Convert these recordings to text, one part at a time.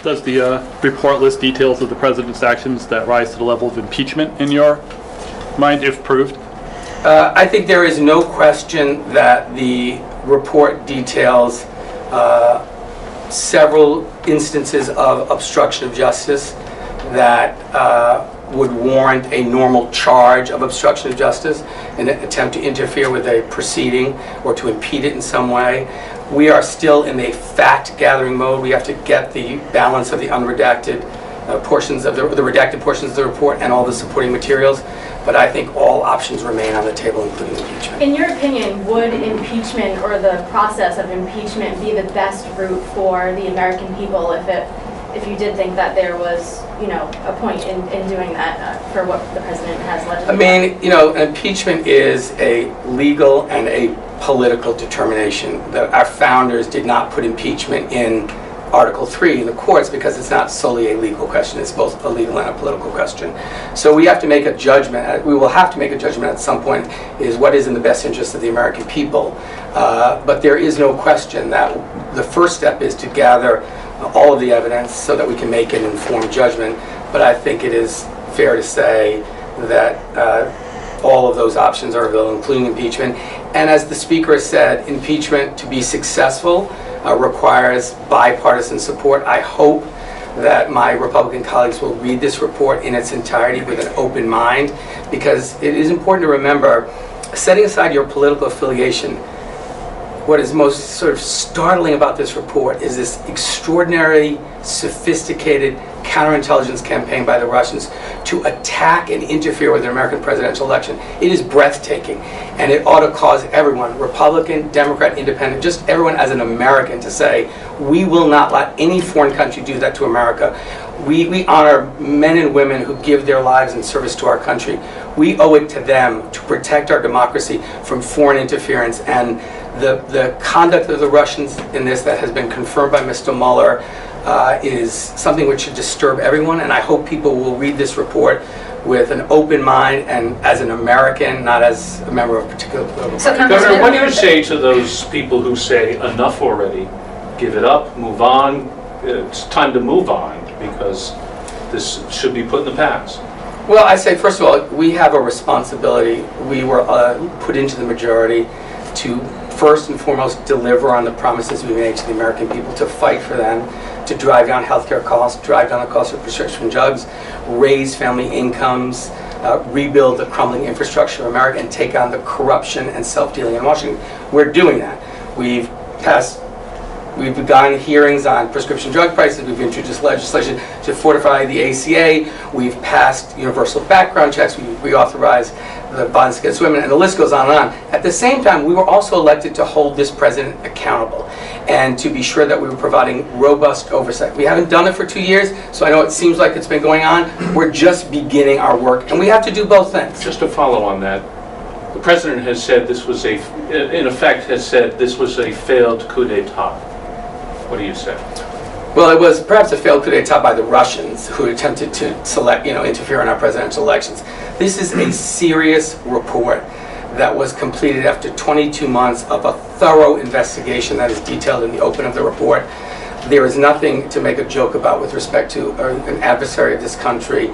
Does the report list details of the president's actions that rise to the level of impeachment in your mind, if proved? I think there is no question that the report details several instances of obstruction of justice that would warrant a normal charge of obstruction of justice, an attempt to interfere with a proceeding or to impede it in some way. We are still in a fact-gathering mode. We have to get the balance of the unredacted portions of the redacted portions of the report and all the supporting materials. But I think all options remain on the table, including impeachment. In your opinion, would impeachment or the process of impeachment be the best route for the American people if you did think that there was, a point in doing that for what the president has legislated? I mean, impeachment is a legal and a political determination. Our founders did not put impeachment in Article 3 in the courts because it's not solely a legal question. It's both a legal and a political question. So we have to make a judgment. We will have to make a judgment at some point, is what is in the best interest of the American people. But there is no question that the first step is to gather all of the evidence so that we can make an informed judgment. But I think it is fair to say that all of those options are available, including impeachment. And as the Speaker has said, impeachment, to be successful, requires bipartisan support. I hope that my Republican colleagues will read this report in its entirety with an open mind, because it is important to remember, setting aside your political affiliation, what is most sort of startling about this report is this extraordinary, sophisticated counterintelligence campaign by the Russians to attack and interfere with the American presidential election. It is breathtaking, and it ought to cause everyone, Republican, Democrat, Independent, just everyone as an American, to say, we will not let any foreign country do that to America. We honor men and women who give their lives in service to our country. We owe it to them to protect our democracy from foreign interference, and the conduct of the Russians in this that has been confirmed by Mr. Mueller is something which should disturb everyone, and I hope people will read this report with an open mind and as an American, not as a member of a particular political party. Governor, what do you say to those people who say, enough already, give it up, move on, it's time to move on, because this should be put in the past? Well, I say, first of all, we have a responsibility. We were put into the majority to first and foremost deliver on the promises we made to the American people, to fight for them, to drive down healthcare costs, drive down the cost of prescription drugs, raise family incomes, rebuild the crumbling infrastructure of America, and take on the corruption and self-dealing in Washington. We're doing that. We've begun hearings on prescription drug prices. We've introduced legislation to fortify the ACA. We've passed universal background checks. We reauthorized the violence against women, and the list goes on and on. At the same time, we were also elected to hold this president accountable and to be sure that we were providing robust oversight. We haven't done it for 2 years, so I know it seems like it's been going on. We're just beginning our work, and we have to do both things. Just to follow on that, the president has said this was in effect has said this was a failed coup d'etat. What do you say? Well, it was perhaps a failed coup d'etat by the Russians, who attempted to interfere in our presidential elections. This is a serious report that was completed after 22 months of a thorough investigation that is detailed in the open of the report. There is nothing to make a joke about with respect to an adversary of this country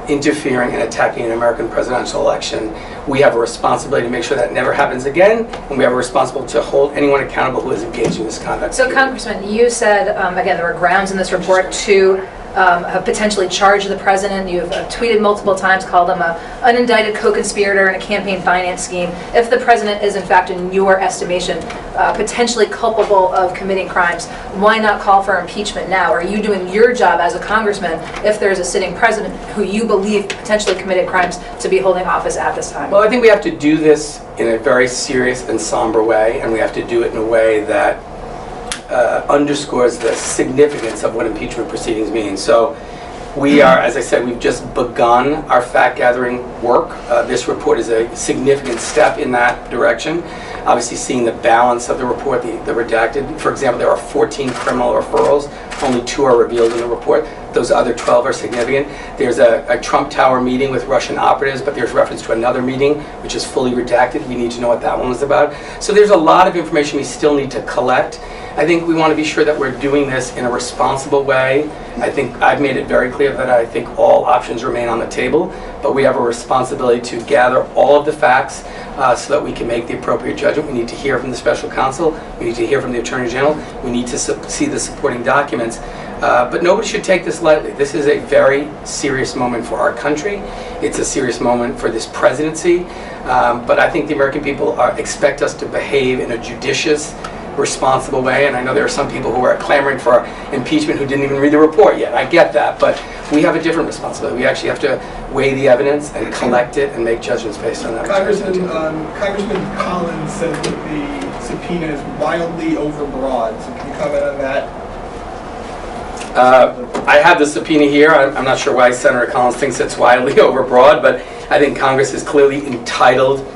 interfering and attacking an American presidential election. We have a responsibility to make sure that never happens again, and we have a responsibility to hold anyone accountable who is engaged in this conduct. So, Congressman, you said, again, there were grounds in this report to have potentially charged the president. You've tweeted multiple times, called him an unindicted co-conspirator in a campaign finance scheme. If the president is, in fact, in your estimation, potentially culpable of committing crimes, why not call for impeachment now? Are you doing your job as a congressman if there's a sitting president who you believe potentially committed crimes to be holding office at this time? Well, I think we have to do this in a very serious and somber way, and we have to do it in a way that underscores the significance of what impeachment proceedings mean. So we are, as I said, we've just begun our fact-gathering work. This report is a significant step in that direction. Obviously, seeing the balance of the report, the redacted. For example, there are 14 criminal referrals only 2 are revealed in the report. Those other 12 are significant. There's a Trump Tower meeting with Russian operatives, but there's reference to another meeting, which is fully redacted. We need to know what that one was about. So there's a lot of information we still need to collect. I think we want to be sure that we're doing this in a responsible way. I think I've made it very clear that I think all options remain on the table, but we have a responsibility to gather all of the facts so that we can make the appropriate judgment. We need to hear from the special counsel. We need to hear from the Attorney General. We need to see the supporting documents. But nobody should take this lightly. This is a very serious moment for our country. It's a serious moment for this presidency. But I think the American people expect us to behave in a judicious, responsible way, and I know there are some people who are clamoring for impeachment who didn't even read the report yet. I get that, but we have a different responsibility. We actually have to weigh the evidence and collect it and make judgments based on that. Congressman Collins said that the subpoena is wildly overbroad. So can you comment on that? I have the subpoena here. I'm not sure why Senator Collins thinks it's wildly overbroad, but I think Congress is clearly entitled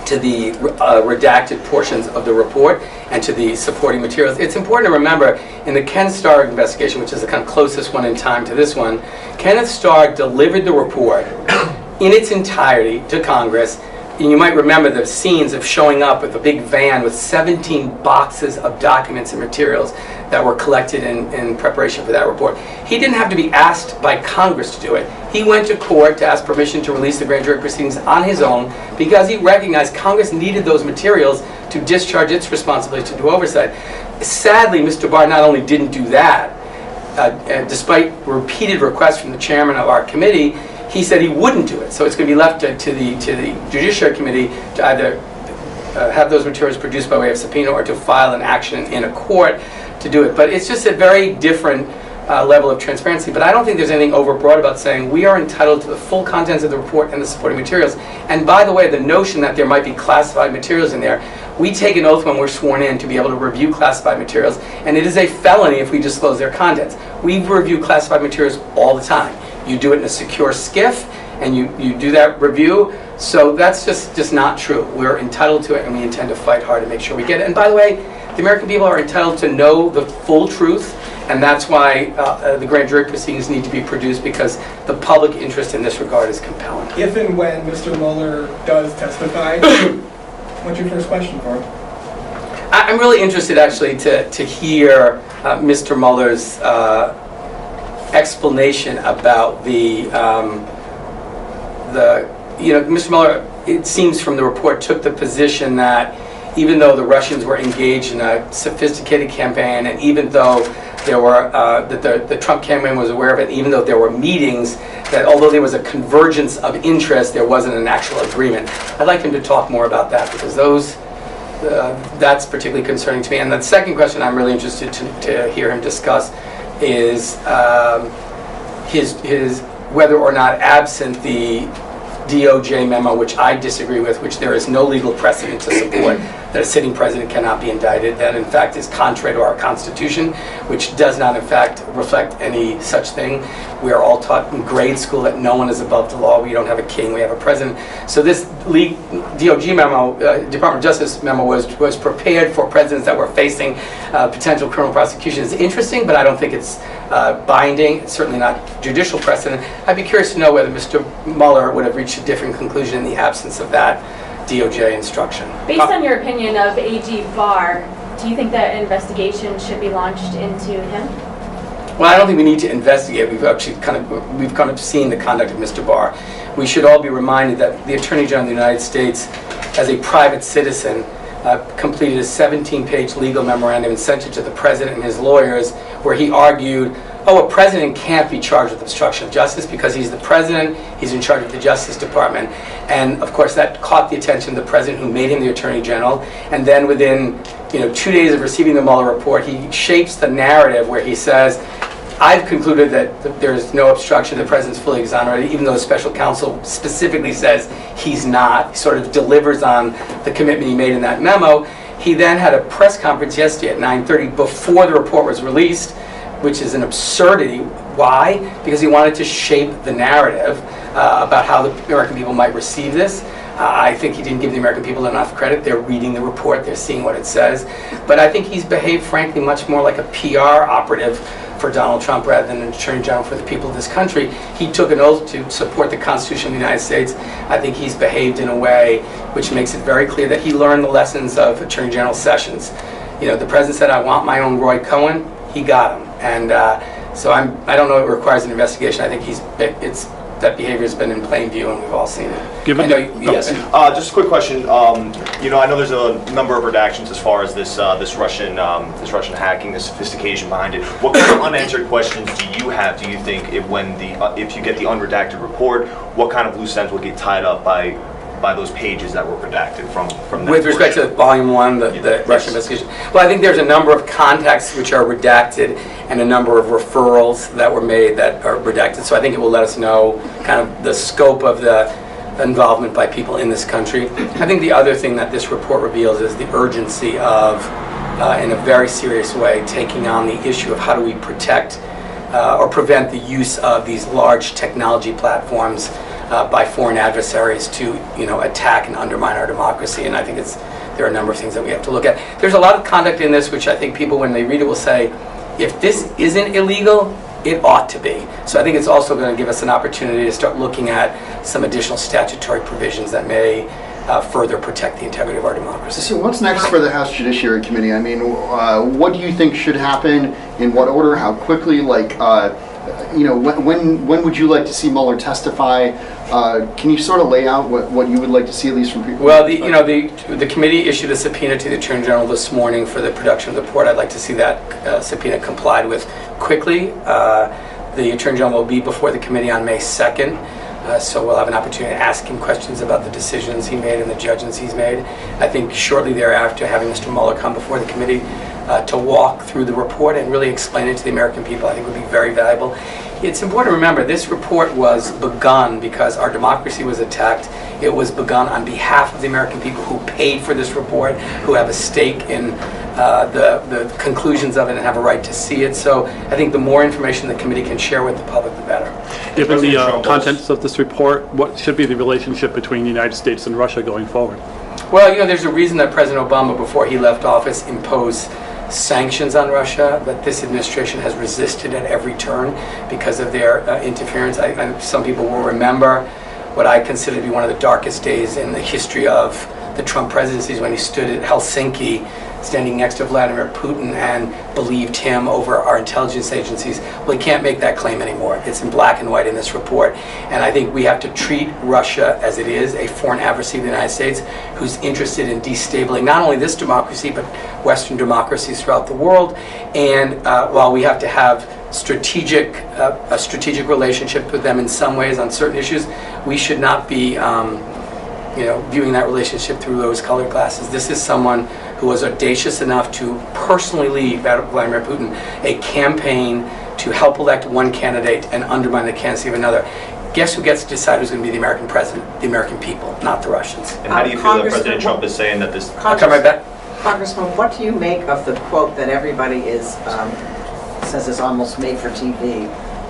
to the redacted portions of the report and to the supporting materials. It's important to remember, in the Ken Starr investigation, which is the kind of closest one in time to this one, Kenneth Starr delivered the report in its entirety to Congress. And you might remember the scenes of showing up with a big van with 17 boxes of documents and materials that were collected in preparation for that report. He didn't have to be asked by Congress to do it. He went to court to ask permission to release the grand jury proceedings on his own because he recognized Congress needed those materials to discharge its responsibility to do oversight. Sadly, Mr. Barr not only didn't do that, despite repeated requests from the chairman of our committee, he said he wouldn't do it. So it's going to be left to the Judiciary Committee to either have those materials produced by way of subpoena or to file an action in a court to do it. But it's just a very different level of transparency. But I don't think there's anything overbroad about saying we are entitled to the full contents of the report and the supporting materials. And by the way, the notion that there might be classified materials in there, we take an oath when we're sworn in to be able to review classified materials, and it is a felony if we disclose their contents. We review classified materials all the time. You do it in a secure SCIF, and you do that review. So that's just not true. We're entitled to it, and we intend to fight hard to make sure we get it. And by the way, the American people are entitled to know the full truth, and that's why the grand jury proceedings need to be produced, because the public interest in this regard is compelling. If and when Mr. Mueller does testify, what's your first question for him? I'm really interested, actually, to hear Mr. Mueller's explanation about Mr. Mueller, it seems from the report, took the position that even though the Russians were engaged in a sophisticated campaign, and even though there were that the Trump campaign was aware of it, even though there were meetings, that although there was a convergence of interest, there wasn't an actual agreement. I'd like him to talk more about that, because that's particularly concerning to me. And the second question I'm really interested to hear him discuss is his whether or not, absent the DOJ memo, which I disagree with, which there is no legal precedent to support, that a sitting president cannot be indicted. That, in fact, is contrary to our Constitution, which does not, in fact, reflect any such thing. We are all taught in grade school that no one is above the law. We don't have a king, we have a president. So this DOJ memo, Department of Justice memo, was prepared for presidents that were facing potential criminal prosecution. It's interesting, but I don't think it's binding. It's certainly not judicial precedent. I'd be curious to know whether Mr. Mueller would have reached a different conclusion in the absence of that DOJ instruction. Based on your opinion of AG Barr, do you think that an investigation should be launched into him? Well, I don't think we need to investigate. We've actually kind of seen the conduct of Mr. Barr. We should all be reminded that the Attorney General of the United States, as a private citizen, completed a 17-page legal memorandum and sent it to the president and his lawyers, where he argued, a president can't be charged with obstruction of justice because he's the president, he's in charge of the Justice Department. And of course that caught the attention of the president, who made him the Attorney General. And then within 2 days of receiving the Mueller report, he shapes the narrative where he says, I've concluded that there's no obstruction, the president's fully exonerated, even though the special counsel specifically says he's not. He sort of delivers on the commitment he made in that memo. He then had a press conference yesterday at 9:30 before the report was released, which is an absurdity. Why? Because he wanted to shape the narrative about how the American people might receive this. I think he didn't give the American people enough credit. They're reading the report, they're seeing what it says. But I think he's behaved, frankly, much more like a PR operative for Donald Trump rather than an Attorney General for the people of this country. He took an oath to support the Constitution of the United States. I think he's behaved in a way which makes it very clear that he learned the lessons of Attorney General Sessions. You know, the president said, "I want my own Roy Cohen." He got him, and so I don't know if it requires an investigation. I think that behavior has been in plain view, and we've all seen it. Yes. Just a quick question. You know, I know there's a number of redactions as far as this Russian hacking, the sophistication behind it. What kind of unanswered questions do you have? Do you think if you get the unredacted report, what kind of loose ends will get tied up by those pages that were redacted from that With respect to Volume 1, the Yes. Russian investigation? Well, I think there's a number of contacts which are redacted and a number of referrals that were made that are redacted. So I think it will let us know kind of the scope of the involvement by people in this country. I think the other thing that this report reveals is the urgency of, in a very serious way, taking on the issue of how do we protect or prevent the use of these large technology platforms by foreign adversaries to, attack and undermine our democracy. And I think there are a number of things that we have to look at. There's a lot of conduct in this which I think people, when they read it, will say, if this isn't illegal, it ought to be. So I think it's also going to give us an opportunity to start looking at some additional statutory provisions that may further protect the integrity of our democracy. So what's next for the House Judiciary Committee? I mean, what do you think should happen? In what order? How quickly? When would you like to see Mueller testify? Can you sort of lay out what you would like to see, at least from people? Well, the committee issued a subpoena to the Attorney General this morning for the production of the report. I'd like to see that subpoena complied with quickly. The Attorney General will be before the committee on May 2nd. So we'll have an opportunity to ask him questions about the decisions he made and the judgments he's made. I think shortly thereafter, having Mr. Mueller come before the committee to walk through the report and really explain it to the American people, I think would be very valuable. It's important to remember this report was begun because our democracy was attacked. It was begun on behalf of the American people who paid for this report, who have a stake in the conclusions of it and have a right to see it. So I think the more information the committee can share with the public, the better. Given the contents of this report, what should be the relationship between the United States and Russia going forward? Well, there's a reason that President Obama, before he left office, imposed sanctions on Russia that this administration has resisted at every turn because of their interference. Some people will remember what I consider to be one of the darkest days in the history of the Trump presidency, when he stood at Helsinki standing next to Vladimir Putin and believed him over our intelligence agencies. Well, he can't make that claim anymore. It's in black and white in this report. And I think we have to treat Russia as it is, a foreign adversary of the United States who's interested in destabilizing not only this democracy, but Western democracies throughout the world. And while we have to have a strategic relationship with them in some ways on certain issues, we should not be viewing that relationship through rose-colored glasses. This is someone who was audacious enough to personally lead Vladimir Putin a campaign to help elect one candidate and undermine the candidacy of another. Guess who gets to decide who's going to be the American president? The American people, not the Russians. And how do you feel that President Trump is saying that this... I'll come right back. Congressman, what do you make of the quote that everybody says is almost made for TV,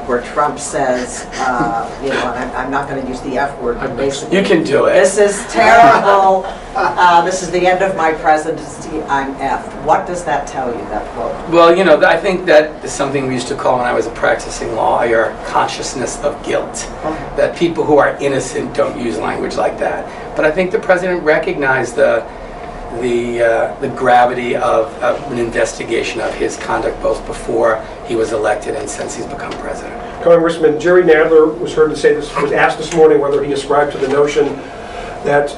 where Trump says, and I'm not going to use the F word, but basically... You can do it. This is terrible. This is the end of my presidency. I'm effed. What does that tell you, that quote? Well, I think that is something we used to call, when I was a practicing lawyer, consciousness of guilt. Okay. That people who are innocent don't use language like that. But I think the president recognized the gravity of an investigation of his conduct both before he was elected and since he's become president. Congressman Jerry Nadler was heard to say this, was asked this morning whether he ascribed to the notion that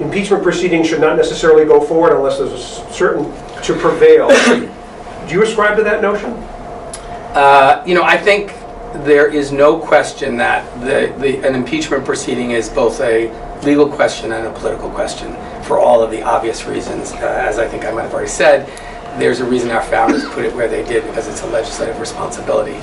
impeachment proceedings should not necessarily go forward unless there's a certain to prevail. Do you ascribe to that notion? I think there is no question that an impeachment proceeding is both a legal question and a political question for all of the obvious reasons. As I think I might have already said, there's a reason our founders put it where they did, because it's a legislative responsibility.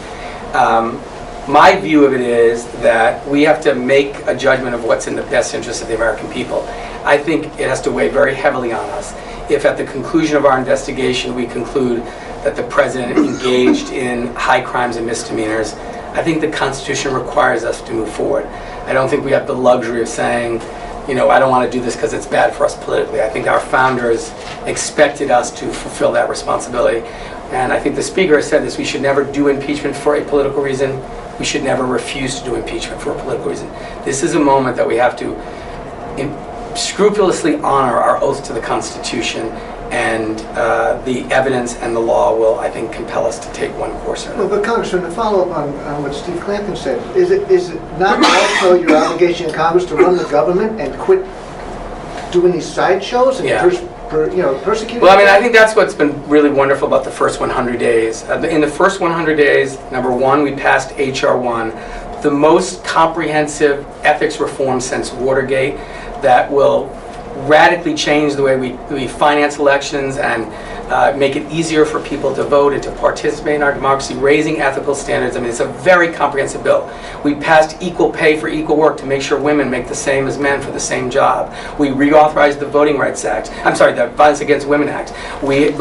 My view of it is that we have to make a judgment of what's in the best interest of the American people. I think it has to weigh very heavily on us. If at the conclusion of our investigation we conclude that the president engaged in high crimes and misdemeanors, I think the Constitution requires us to move forward. I don't think we have the luxury of saying, I don't want to do this because it's bad for us politically. I think our founders expected us to fulfill that responsibility. And I think the Speaker has said this, we should never do impeachment for a political reason. We should never refuse to do impeachment for a political reason. This is a moment that we have to scrupulously honor our oath to the Constitution, and the evidence and the law will, I think, compel us to take one course or another. Well, but Congressman, to follow up on what Steve Clampton said, is it not also your obligation in Congress to run the government and quit doing these sideshows and persecuting? Well, I mean, I think that's what's been really wonderful about the first 100 days. In the first 100 days, number one, we passed H.R. 1, the most comprehensive ethics reform since Watergate, that will radically change the way we finance elections and make it easier for people to vote and to participate in our democracy, raising ethical standards. I mean, it's a very comprehensive bill. We passed equal pay for equal work to make sure women make the same as men for the same job. We reauthorized the Voting Rights Act. I'm sorry, the Violence Against Women Act. We've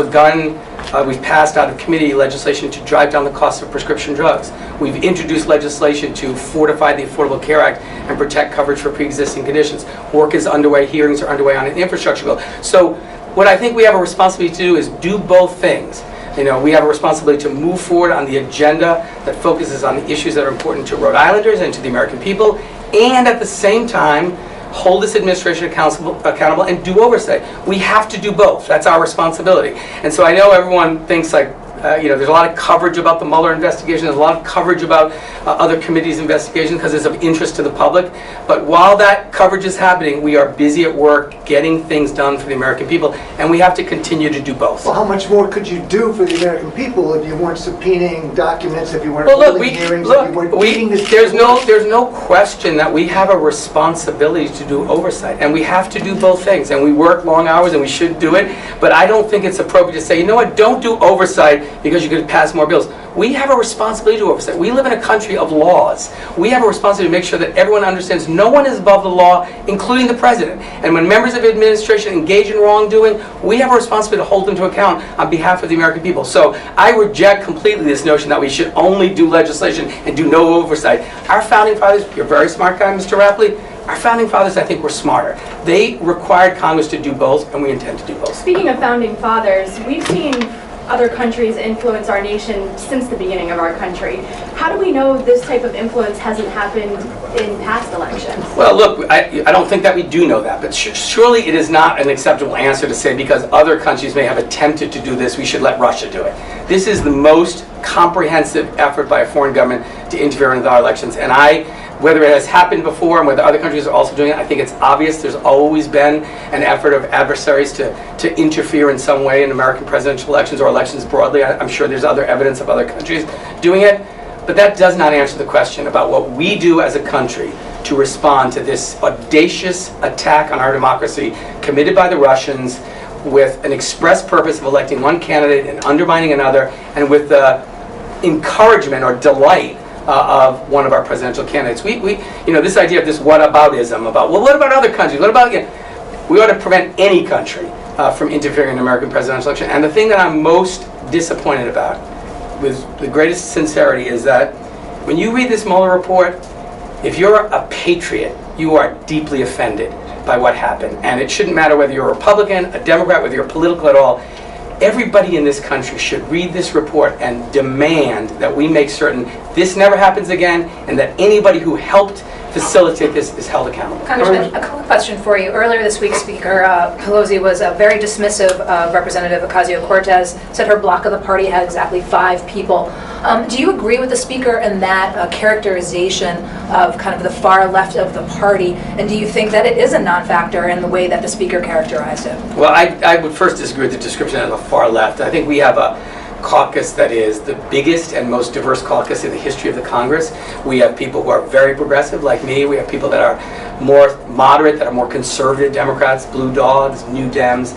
passed out of committee legislation to drive down the cost of prescription drugs. We've introduced legislation to fortify the Affordable Care Act and protect coverage for pre-existing conditions. Work is underway, hearings are underway on an infrastructure bill. So what I think we have a responsibility to do is do both things. We have a responsibility to move forward on the agenda that focuses on the issues that are important to Rhode Islanders and to the American people, and at the same time, hold this administration accountable and do oversight. We have to do both. That's our responsibility. And so I know everyone thinks like, there's a lot of coverage about the Mueller investigation. There's a lot of coverage about other committees' investigations because it's of interest to the public. But while that coverage is happening, we are busy at work getting things done for the American people, and we have to continue to do both. Well, how much more could you do for the American people if you weren't subpoenaing documents, if you weren't holding hearings, if you weren't beating this? There's no question that we have a responsibility to do oversight, and we have to do both things. And we work long hours, and we should do it. But I don't think it's appropriate to say, you know what, don't do oversight because you could pass more bills. We have a responsibility to oversight. We live in a country of laws. We have a responsibility to make sure that everyone understands no one is above the law, including the president. And when members of administration engage in wrongdoing, we have a responsibility to hold them to account on behalf of the American people. So I reject completely this notion that we should only do legislation and do no oversight. Our founding fathers, you're a very smart guy, Mr. Rapley, our founding fathers, I think, were smarter. They required Congress to do both, and we intend to do both. Speaking of founding fathers, we've seen other countries influence our nation since the beginning of our country. How do we know this type of influence hasn't happened in past elections? Well, look, I don't think that we do know that, but surely it is not an acceptable answer to say because other countries may have attempted to do this, we should let Russia do it. This is the most comprehensive effort by a foreign government to interfere in our elections, and whether it has happened before and whether other countries are also doing it, I think it's obvious there's always been an effort of adversaries to interfere in some way in American presidential elections or elections broadly. I'm sure there's other evidence of other countries doing it, but that does not answer the question about what we do as a country to respond to this audacious attack on our democracy committed by the Russians with an express purpose of electing one candidate and undermining another, and with the encouragement or delight of one of our presidential candidates. This idea of this whataboutism about, well, what about other countries? What about, we ought to prevent any country from interfering in an American presidential election. And the thing that I'm most disappointed about, with the greatest sincerity, is that when you read this Mueller report, if you're a patriot, you are deeply offended by what happened. And it shouldn't matter whether you're a Republican, a Democrat, whether you're political at all. Everybody in this country should read this report and demand that we make certain this never happens again, and that anybody who helped facilitate this is held accountable. Congressman, a quick question for you. Earlier this week, Speaker Pelosi was very dismissive of Representative Ocasio-Cortez, said her bloc of the party had exactly 5 people. Do you agree with the Speaker in that characterization of kind of the far left of the party, and do you think that it is a non-factor in the way that the Speaker characterized it? Well, I would first disagree with the description of the far left. I think we have a caucus that is the biggest and most diverse caucus in the history of the Congress. We have people who are very progressive, like me. We have people that are more moderate, that are more conservative Democrats, Blue Dogs, New Dems,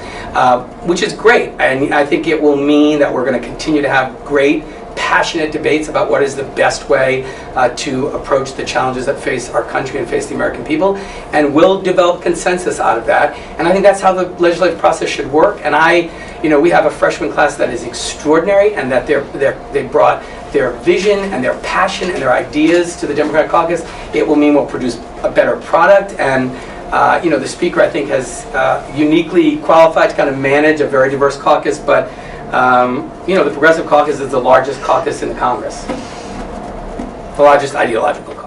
which is great. And I think it will mean that we're going to continue to have great, passionate debates about what is the best way to approach the challenges that face our country and face the American people, and we'll develop consensus out of that. And I think that's how the legislative process should work. And we have a freshman class that is extraordinary, and that they brought their vision and their passion and their ideas to the Democratic caucus. It will mean we'll produce a better product, and the Speaker, I think, has uniquely qualified to kind of manage a very diverse caucus, but You know, the Progressive Caucus is the largest caucus in the Congress. The largest ideological caucus.